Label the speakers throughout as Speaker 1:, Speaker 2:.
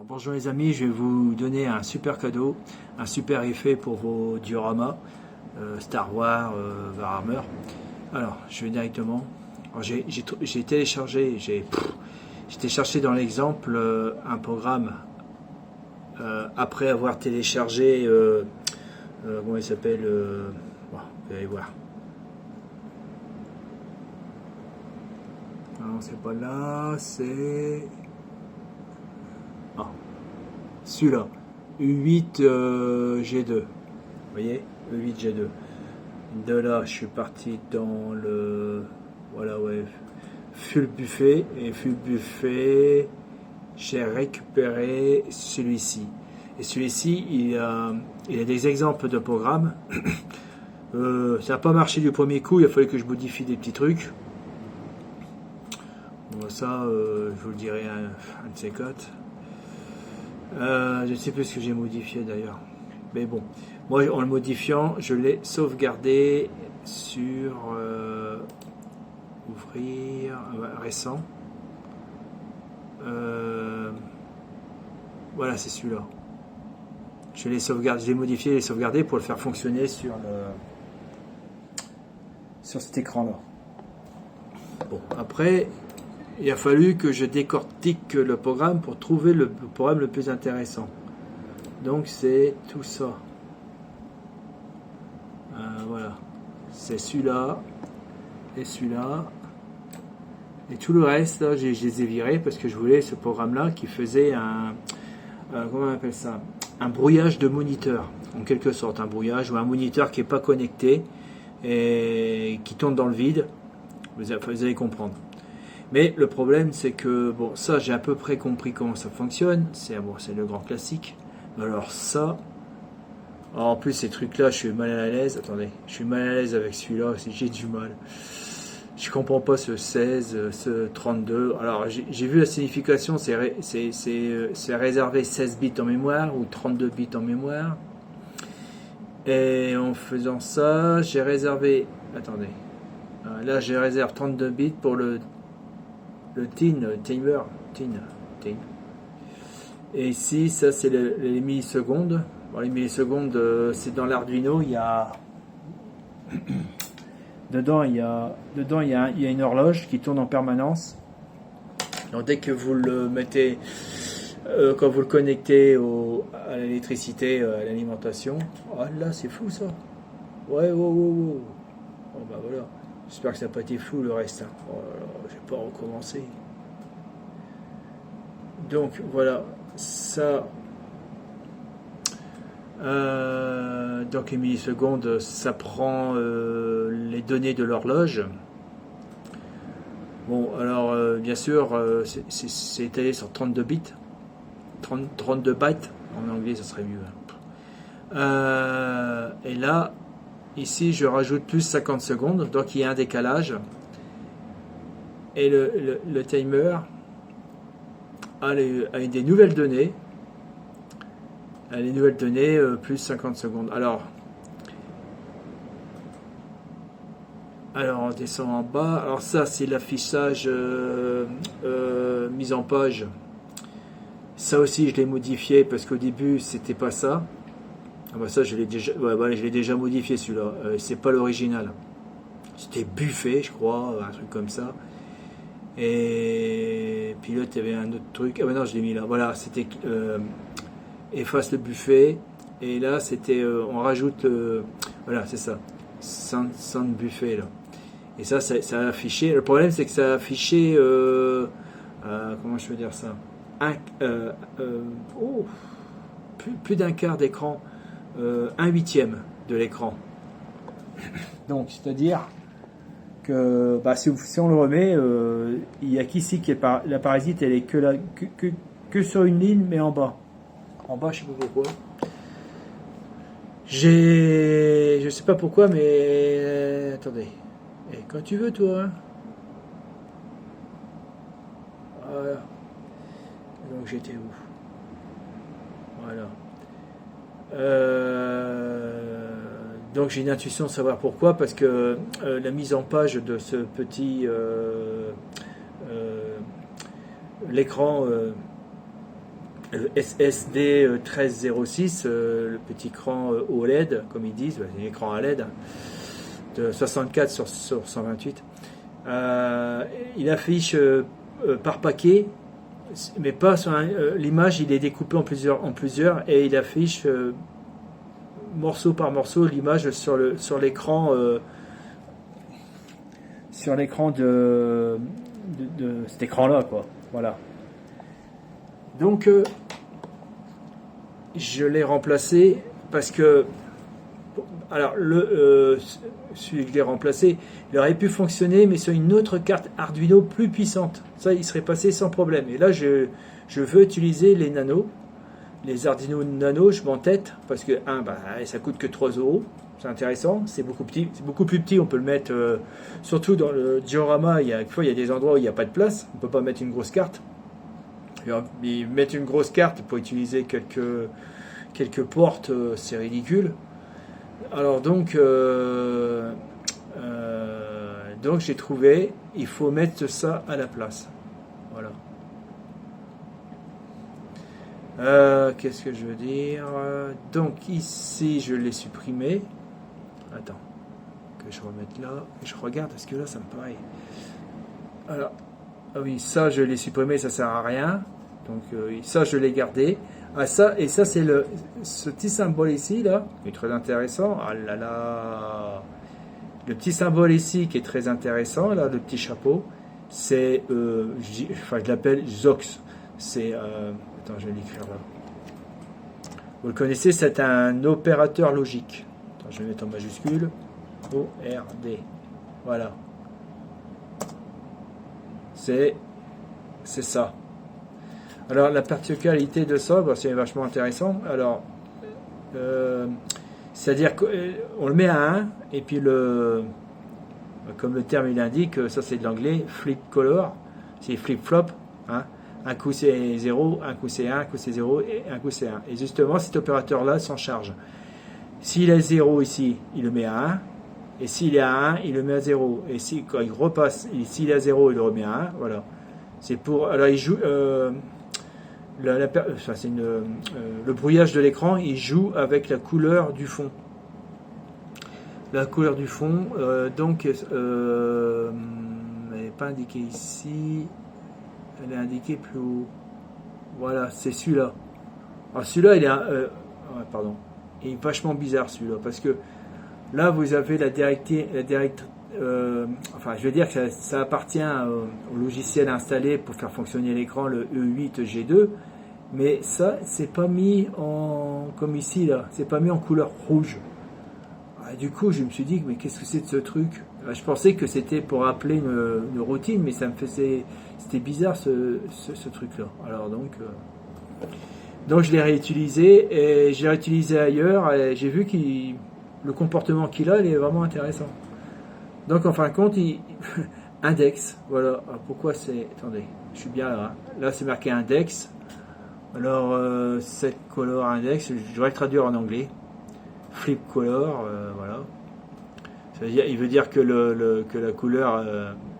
Speaker 1: Bonjour les amis, je vais vous donner un super cadeau, un super effet pour vos dioramas Star Wars, Warhammer. Alors, je vais directement. J'ai téléchargé, j'ai téléchargé dans l'exemple un programme après avoir téléchargé, comment il s'appelle, bon, vous allez voir. Non, c'est pas là, c'est... Ah, celui-là, U8 G2, vous voyez, U8 G2. De là, je suis parti dans le, voilà, ouais, Full Buffet, et Full Buffet, j'ai récupéré celui-ci. Et celui-ci, il a des exemples de programmes. Ça n'a pas marché du premier coup, il a fallu que je modifie des petits trucs. Bon, ça, je vous le dirai un de ces quatre. Je ne sais plus ce que j'ai modifié d'ailleurs. Mais bon, moi en le modifiant, je l'ai sauvegardé sur ouvrir récent. Voilà, c'est celui-là. Je l'ai sauvegardé, je l'ai modifié et sauvegardé pour le faire fonctionner sur cet écran-là. Bon, après, il a fallu que je décortique le programme pour trouver le programme le plus intéressant. Donc c'est tout ça. Voilà. C'est celui-là et celui-là. Et tout le reste, là, je les ai virés parce que je voulais ce programme-là qui faisait un... comment on appelle ça? Un brouillage de moniteur, en quelque sorte. Un brouillage ou un moniteur qui n'est pas connecté et qui tourne dans le vide. Vous allez comprendre. Mais le problème, c'est que, bon, ça, j'ai à peu près compris comment ça fonctionne. C'est le grand classique. Alors ça, en plus, ces trucs-là, je suis mal à l'aise. Attendez, je suis mal à l'aise avec celui-là, j'ai du mal. Je comprends pas ce 16, ce 32. Alors, j'ai vu la signification, c'est réservé 16 bits en mémoire ou 32 bits en mémoire. Et en faisant ça, j'ai réservé... Attendez. Là, je réserve 32 bits pour le timer. Et ici, ça c'est les millisecondes. Bon, les millisecondes, c'est dans l'Arduino. Il y a dedans, il y a une horloge qui tourne en permanence. Donc dès que vous le mettez, quand vous le connectez à l'électricité, à l'alimentation, oh là, c'est fou ça. Ouais, wow. Bon bah voilà. J'espère que ça n'a pas été fou le reste. Hein. Oh là là, je vais pas recommencer. Donc voilà, ça. Donc les millisecondes, ça prend les données de l'horloge. Bon, alors bien sûr, c'est étalé sur 32 bits. 32 bytes. En anglais, ça serait mieux. Et là, ici, je rajoute plus 50 secondes, donc il y a un décalage. Et le timer a des nouvelles données. Les nouvelles données, plus 50 secondes. Alors, on descend en bas. Alors ça, c'est l'affichage mise en page. Ça aussi, je l'ai modifié parce qu'au début, c'était pas ça. Ah bah ça, je l'ai déjà modifié celui-là. C'est pas l'original. C'était Buffet, je crois, un truc comme ça. Et puis là, il y avait un autre truc. Ah bah non, je l'ai mis là. Voilà, c'était efface le buffet. Et là, c'était on rajoute voilà, c'est ça. Sound buffet là. Et ça a affiché. Le problème, c'est que ça a affiché comment je peux dire ça, plus d'un quart d'écran, 1/8 de l'écran. Donc, c'est-à-dire que si on le remet, il y a qu'ici la parasite, elle est que sur une ligne, mais en bas. En bas, je sais pas pourquoi. Je sais pas pourquoi, mais attendez. Et quand tu veux, toi. Hein. Voilà. Donc j'étais où? Voilà. Donc j'ai une intuition de savoir pourquoi, parce que la mise en page de ce petit l'écran le SSD 1306, le petit écran OLED, comme ils disent, c'est un écran à LED, de 64 sur 128. Il affiche par paquet, mais pas sur l'image, il est découpé en plusieurs et il affiche morceau par morceau l'image sur l'écran de cet écran-là, quoi. Voilà. Donc, je l'ai remplacé parce que, alors, celui que j'ai remplacé, il aurait pu fonctionner, mais sur une autre carte Arduino plus puissante. Ça, il serait passé sans problème. Et là, je veux utiliser les Nano, les Arduino Nano, je m'entête, parce que, ça coûte que 3 euros. C'est intéressant, c'est beaucoup plus petit, on peut le mettre, surtout dans le diorama, il y a des endroits où il n'y a pas de place, on ne peut pas mettre une grosse carte. Et mettre une grosse carte pour utiliser quelques portes, c'est ridicule. Alors donc j'ai trouvé, il faut mettre ça à la place. Voilà. Qu'est-ce que je veux dire? Donc ici, je l'ai supprimé. Attends, que je remette là. Je regarde parce que là, ça me paraît. Alors, ah oui, ça, je l'ai supprimé, ça sert à rien. Donc, ça, je l'ai gardé. Ah, ça, et ça, c'est ce petit symbole ici, là, qui est très intéressant. Ah là là. Le petit symbole ici, qui est très intéressant, là, le petit chapeau, c'est, je l'appelle Zox. C'est, attends, je vais l'écrire là. Vous le connaissez, c'est un opérateur logique. Attends, je vais mettre en majuscule. O-R-D. Voilà. C'est ça. Alors, la particularité de ça, c'est vachement intéressant. Alors, c'est-à-dire qu'on le met à 1, et puis comme le terme il indique, ça c'est de l'anglais, flip color, c'est flip-flop. Hein. Un coup c'est 0, un coup c'est 1, un coup c'est 0, et un coup c'est 1. Et justement, cet opérateur-là s'en charge. S'il est 0 ici, il le met à 1. Et s'il est à 1, il le met à 0. Et quand il repasse, s'il est à 0, il le remet à 1. Voilà. C'est pour. Alors, il joue. Le brouillage de l'écran, il joue avec la couleur du fond. La couleur du fond, donc, elle n'est pas indiquée ici. Elle est indiquée plus haut. Voilà, c'est celui-là. Alors, celui-là, il est. Pardon. Il est vachement bizarre, celui-là. Parce que là, vous avez la je veux dire que ça appartient au logiciel installé pour faire fonctionner l'écran, le E8G2, mais ça, c'est pas mis comme ici, là, c'est pas mis en couleur rouge. Du coup, je me suis dit, mais qu'est-ce que c'est de ce truc? Je pensais que c'était pour rappeler une routine, mais ça me faisait, c'était bizarre ce truc-là. Alors donc je l'ai réutilisé, et j'ai réutilisé ailleurs, et j'ai vu que le comportement qu'il a, il est vraiment intéressant. Donc en fin de compte, index, voilà. Alors, pourquoi c'est... Attendez, je suis bien là. Là c'est marqué index. Alors set color index, je devrais le traduire en anglais. Flip color, voilà. Il veut dire que la couleur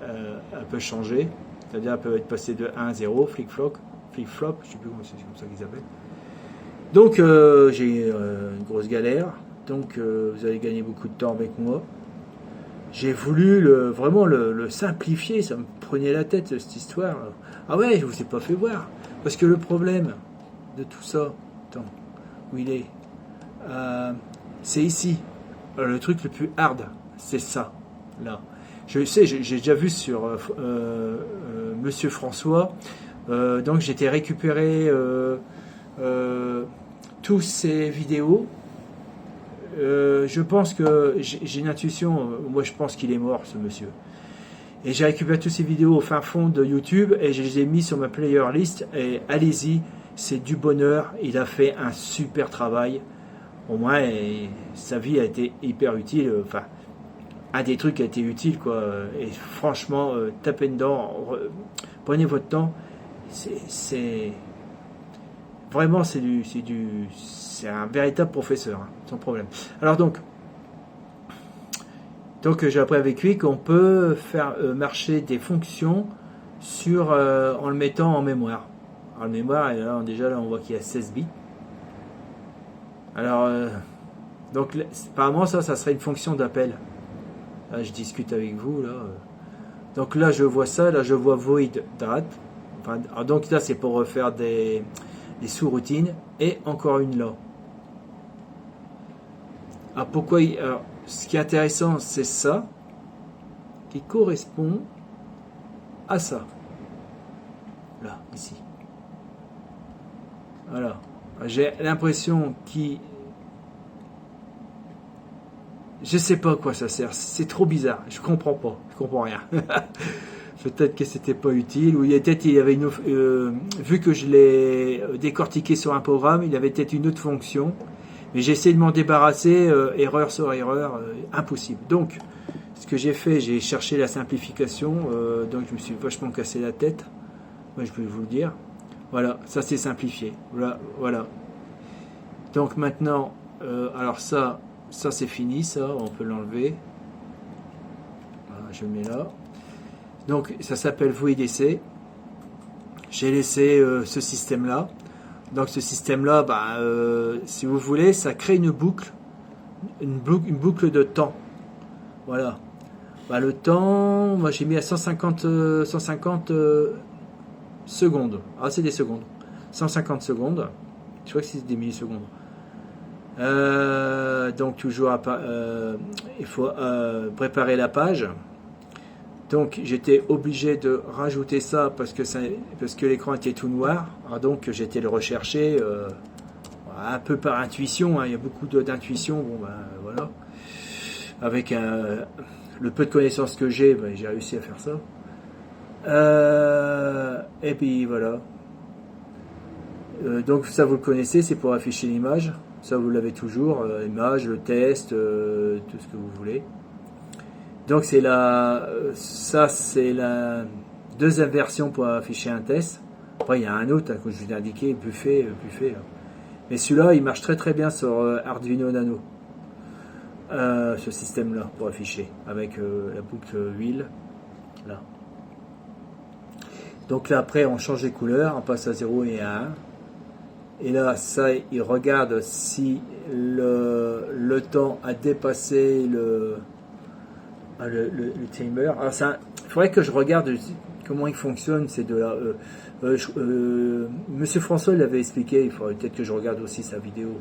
Speaker 1: elle peut changer. C'est-à-dire elle peut être passée de 1 à 0, flip-flop, je ne sais plus comment c'est comme ça qu'ils appellent. Donc j'ai une grosse galère. Donc vous allez gagner beaucoup de temps avec moi. J'ai voulu vraiment le simplifier, ça me prenait la tête cette histoire. Ah ouais, je vous ai pas fait voir. Parce que le problème de tout ça, attends, où il est, c'est ici. Alors, le truc le plus hard, c'est ça, là. Je sais, j'ai déjà vu sur Monsieur François, donc j'étais récupéré tous ces vidéos. Je pense que j'ai une intuition, moi je pense qu'il est mort ce monsieur. Et j'ai récupéré toutes ces vidéos au fin fond de YouTube et je les ai mis sur ma player list. Et allez-y, c'est du bonheur. Il a fait un super travail. Au moins, sa vie a été hyper utile. Enfin, un des trucs a été utile, quoi. Et franchement, tapez dedans, prenez votre temps. C'est vraiment, c'est un véritable professeur, hein, sans problème. Alors donc j'ai appris avec lui qu'on peut faire marcher des fonctions en le mettant en mémoire. Alors, le mémoire, et là, déjà, là, on voit qu'il y a 16 bits. Alors, donc, apparemment, ça serait une fonction d'appel. Là, je discute avec vous, là. Donc là, je vois ça, là, je vois void dat. Enfin, donc là, c'est pour refaire des sous-routines. Et encore une là. Alors, pourquoi alors, ce qui est intéressant, c'est ça, qui correspond à ça. Là, ici. Voilà. J'ai l'impression qu'il... Je sais pas à quoi ça sert. C'est trop bizarre. Je comprends pas. Je comprends rien. Peut-être que c'était pas utile. Ou peut-être il y avait une vu que je l'ai décortiqué sur un programme, il avait peut-être une autre fonction. Mais j'ai essayé de m'en débarrasser. Erreur sur erreur. Impossible. Donc, ce que j'ai fait, j'ai cherché la simplification. Donc, je me suis vachement cassé la tête. Moi, je peux vous le dire. Voilà. Ça, c'est simplifié. Voilà. Donc, maintenant, alors ça c'est fini, ça, on peut l'enlever. Voilà, je le mets là. Donc, ça s'appelle voidc. J'ai laissé ce système-là. Donc, ce système-là, si vous voulez, ça crée une boucle de temps. Voilà. Le temps, moi j'ai mis à 150 secondes. Ah, c'est des secondes. 150 secondes. Je crois que c'est des millisecondes. Donc toujours il faut préparer la page. Donc j'étais obligé de rajouter ça parce que l'écran était tout noir. Alors, donc j'étais le rechercher un peu par intuition. Il y a beaucoup d'intuition. Bon voilà. Avec le peu de connaissances que j'ai réussi à faire ça. Et puis voilà. Donc ça vous le connaissez, c'est pour afficher l'image. Ça vous l'avez toujours, l'image, le test, tout ce que vous voulez. Donc c'est c'est la deuxième version pour afficher un test. Après il y a un autre, comme je vous ai indiqué, Buffet. Mais celui-là il marche très très bien sur Arduino Nano. Ce système-là pour afficher avec la boucle huile. Là. Donc là après on change les couleurs, on passe à 0 et à 1. Et là, ça, il regarde si le temps a dépassé le timer. Alors, il faudrait que je regarde comment il fonctionne ces deux-là. Monsieur François l'avait expliqué, il faudrait peut-être que je regarde aussi sa vidéo.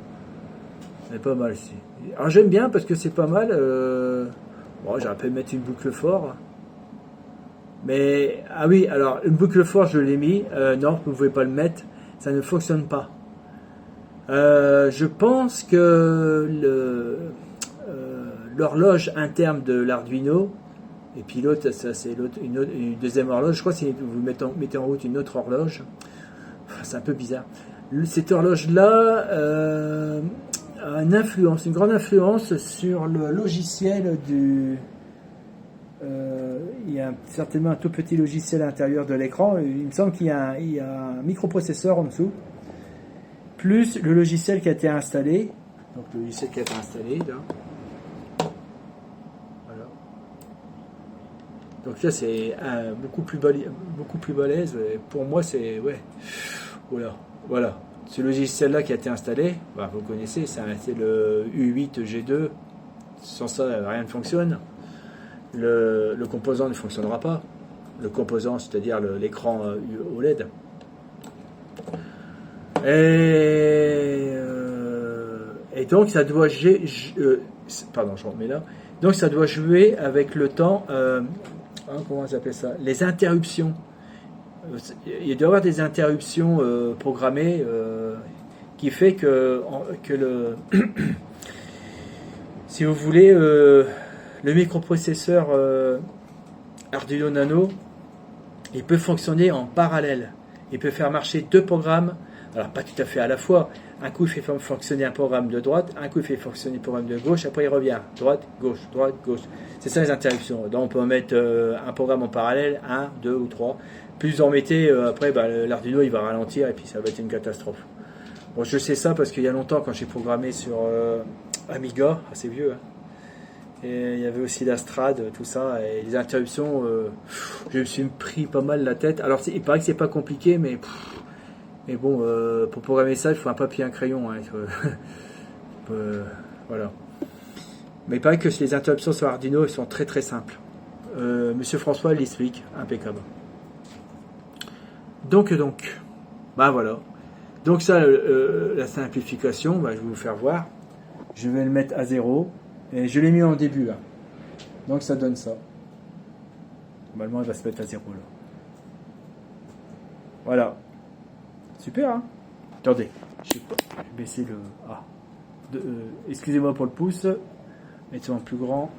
Speaker 1: C'est pas mal. Alors, j'aime bien parce que c'est pas mal. Bon, j'aurais pu mettre une boucle fort. Mais, ah oui, alors, une boucle fort, je l'ai mis. Non, vous ne pouvez pas le mettre. Ça ne fonctionne pas. Je pense que l'horloge interne de l'Arduino, et puis l'autre, ça c'est une deuxième horloge, je crois que vous mettez en route une autre horloge, c'est un peu bizarre. Cette horloge-là a une grande influence sur le logiciel il y a certainement un tout petit logiciel à l'intérieur de l'écran, il me semble qu'il y a un microprocesseur en dessous, plus le logiciel qui a été installé. Donc le logiciel qui a été installé là. Voilà. Donc là c'est beaucoup plus balèze. Pour moi c'est voilà. Ce logiciel là qui a été installé, vous connaissez, c'est le U8 G2. Sans ça rien ne fonctionne. Le composant ne fonctionnera pas. Le composant, c'est-à-dire l'écran OLED. Et donc ça doit pardon, je remets là. Donc ça doit jouer avec le temps. Comment on appelle ça? Les interruptions. Il doit y avoir des interruptions programmées qui fait que si vous voulez, le microprocesseur Arduino Nano, il peut fonctionner en parallèle. Il peut faire marcher deux programmes. Alors, pas tout à fait à la fois. Un coup, il fait fonctionner un programme de droite, un coup, il fait fonctionner un programme de gauche, après, il revient. Droite, gauche, droite, gauche. C'est ça les interruptions. Donc, on peut mettre un programme en parallèle, 1, 2 ou 3. Plus vous en mettez, après, l'Arduino, il va ralentir et puis ça va être une catastrophe. Bon, je sais ça parce qu'il y a longtemps, quand j'ai programmé sur Amiga, assez vieux, hein, et il y avait aussi l'Astrad, tout ça, et les interruptions, je me suis pris pas mal la tête. Alors, il paraît que c'est pas compliqué, mais Et bon, pour programmer ça, il faut un papier et un crayon. Hein, voilà. Mais il paraît que les interruptions sur Arduino ils sont très très simples. Monsieur François l'explique, impeccable. Donc, bah voilà. Donc ça, la simplification, bah, je vais vous faire voir. Je vais le mettre à 0. Et je l'ai mis en début là. Donc ça donne ça. Normalement, il va se mettre à 0 là. Voilà. Super, hein? Attendez, je vais baisser le... Ah. Excusez-moi pour le pouce. Mettons en plus grand.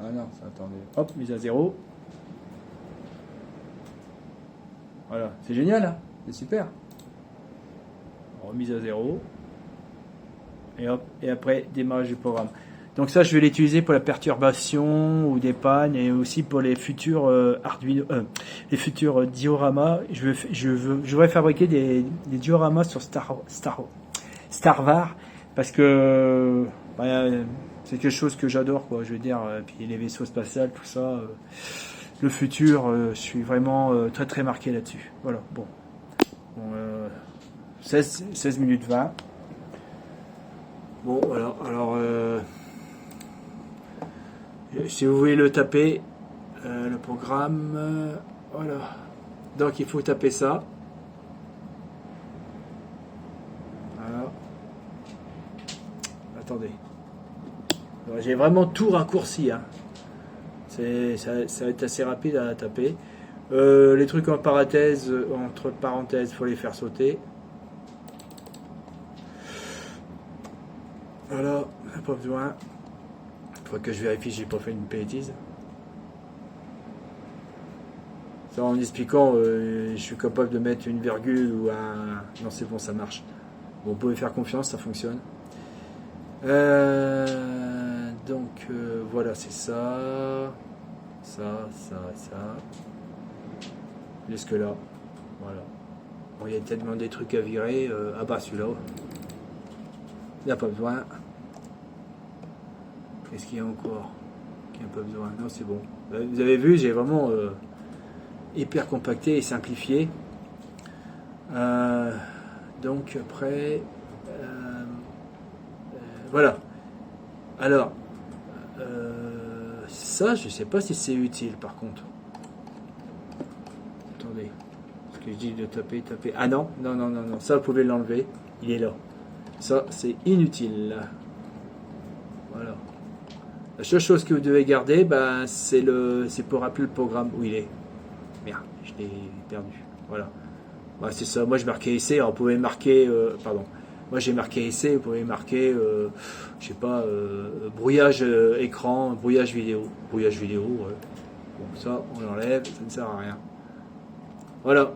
Speaker 1: Ah non, ça, attendez. Hop, mise à 0. Voilà, c'est génial, hein? C'est super. Remise à 0. Et hop, et après, démarrage du programme. Donc ça, je vais l'utiliser pour la perturbation ou des pannes et aussi pour les futurs Arduino, les futurs dioramas. Je voudrais fabriquer des dioramas sur Starvar parce que bah, c'est quelque chose que j'adore, quoi. Je veux dire, puis les vaisseaux spatials, tout ça, le futur, je suis vraiment très très marqué là-dessus. Voilà, bon 16 minutes 20. Bon, alors si vous voulez le taper, le programme, voilà. Donc il faut taper ça. Voilà. Attendez. J'ai vraiment tout raccourci. Hein. Ça va être assez rapide à taper. Les trucs en parenthèse, entre parenthèses, il faut les faire sauter. Voilà, pas besoin. Il faut que je vérifie si j'ai pas fait une bêtise. Ça, en expliquant, je suis capable de mettre une virgule ou un... Non, c'est bon, ça marche. Bon, vous pouvez faire confiance, ça fonctionne. Donc, voilà, c'est ça. Ça. Jusque là. Voilà. Bon, il y a tellement des trucs à virer. Ah bah, celui-là. Il n'y a pas besoin. Qu'est-ce qu'il y a encore qui n'a pas besoin? Non, c'est bon. Vous avez vu, j'ai vraiment hyper compacté et simplifié. Donc après, voilà. Alors, ça, je sais pas si c'est utile par contre. Attendez, ce que je dis de taper. Ah non. Ça, vous pouvez l'enlever. Il est là. Ça, c'est inutile. Voilà. La seule chose que vous devez garder, ben, c'est pour rappeler le programme où il est. Merde, je l'ai perdu. Voilà. Ben, c'est ça. Moi, je marquais essai. Alors, vous pouvez marquer. Pardon. Moi, j'ai marqué essai. Vous pouvez marquer, je sais pas, brouillage écran, brouillage vidéo. Brouillage vidéo, ouais. Bon, ça, on l'enlève. Ça ne sert à rien. Voilà.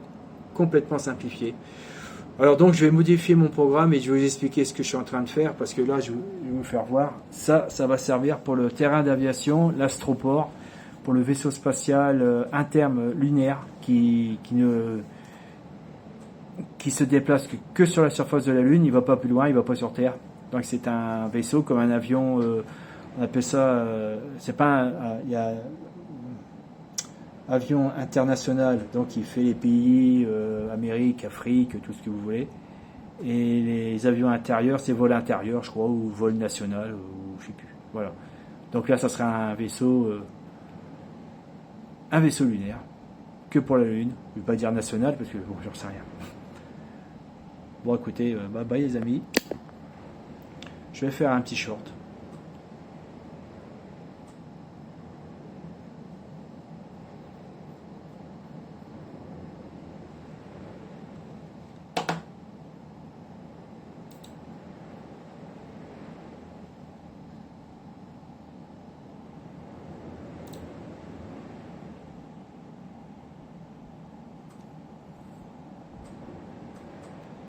Speaker 1: Complètement simplifié. Alors donc je vais modifier mon programme et je vais vous expliquer ce que je suis en train de faire parce que là je vais vous faire voir. Ça va servir pour le terrain d'aviation, l'astroport, pour le vaisseau spatial interne lunaire qui se déplace que sur la surface de la Lune, il va pas plus loin, il va pas sur Terre. Donc c'est un vaisseau comme un avion, on appelle ça, c'est pas il y a avion international, donc il fait les pays, Amérique, Afrique, tout ce que vous voulez. Et les avions intérieurs, c'est vol intérieur, je crois, ou vol national, ou je sais plus. Voilà. Donc là, ça sera un vaisseau lunaire, que pour la Lune. Je ne vais pas dire national, parce que bon, j'en sais rien. Bon, écoutez, bye bye les amis. Je vais faire un petit short.